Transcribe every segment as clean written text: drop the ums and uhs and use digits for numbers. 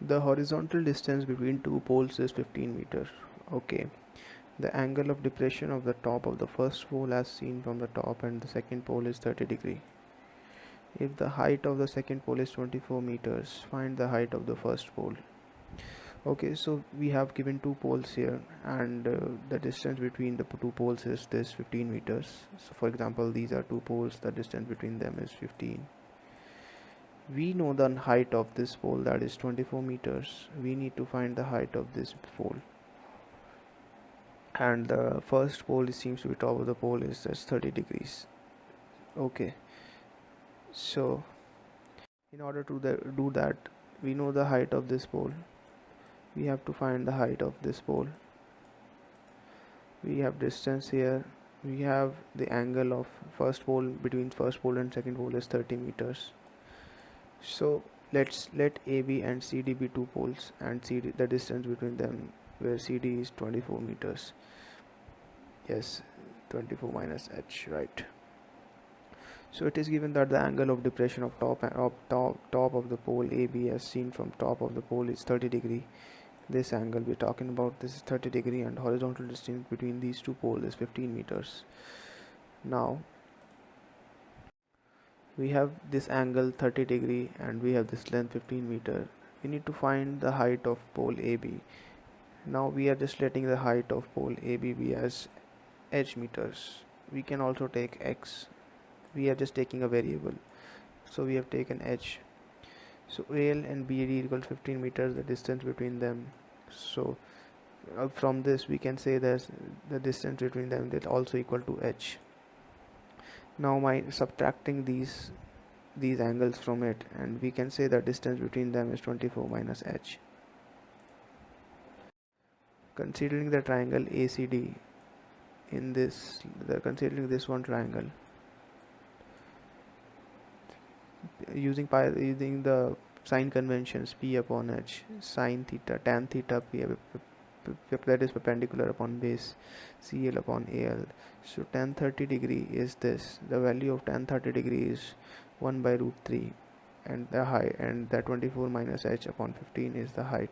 The horizontal distance between two poles is 15 meters. Okay. The angle of depression of the top of the first pole as seen from the top and the second pole is 30 degree. If the height of the second pole is 24 meters, find the height of the first pole. Okay, so we have given two poles here, and the distance between the two poles is this 15 meters. So for example, these are two poles, the distance between them is 15. We know the height of this pole, that is 24 meters. We need to find the height of this pole, and the first pole seems to be top of the pole is just 30 degrees. Okay, so in order to do that, we know the height of this pole. We have to find the height of this pole. We have distance here. We have the angle of first pole between first pole and second pole is 30 meters. So let AB and CD be two poles, and CD, the distance between them, where CD is 24 meters. Yes, 24 minus h, right? So it is given that the angle of depression of top of the pole AB as seen from top of the pole is 30 degree. This angle we're talking about, this is 30 degree, and horizontal distance between these two poles is 15 meters. Now we have this angle 30 degree and we have this length 15 meter. We need to find the height of pole AB. Now we are just letting the height of pole AB be as h meters. We can also take x. We are just taking a variable, so we have taken h. So AL and BD equals 15 meters, the distance between them. So from this we can say that the distance between them is also equal to h. Now by subtracting these angles from it, and we can say the distance between them is 24 minus h. Considering the triangle ACD in this, considering this one triangle, using the sine conventions, p upon h, sine theta, tan theta, p, that is perpendicular upon base, CL upon AL. So tan 30 degree is this. The value of tan 30 degree is 1 by root 3, and the height, and the 24 minus h upon 15 is the height.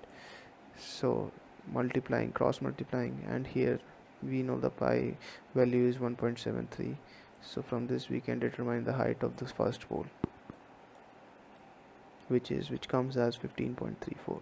So multiplying, cross multiplying, and here we know the pi value is 1.73. So from this we can determine the height of this first pole, which comes as 15.34.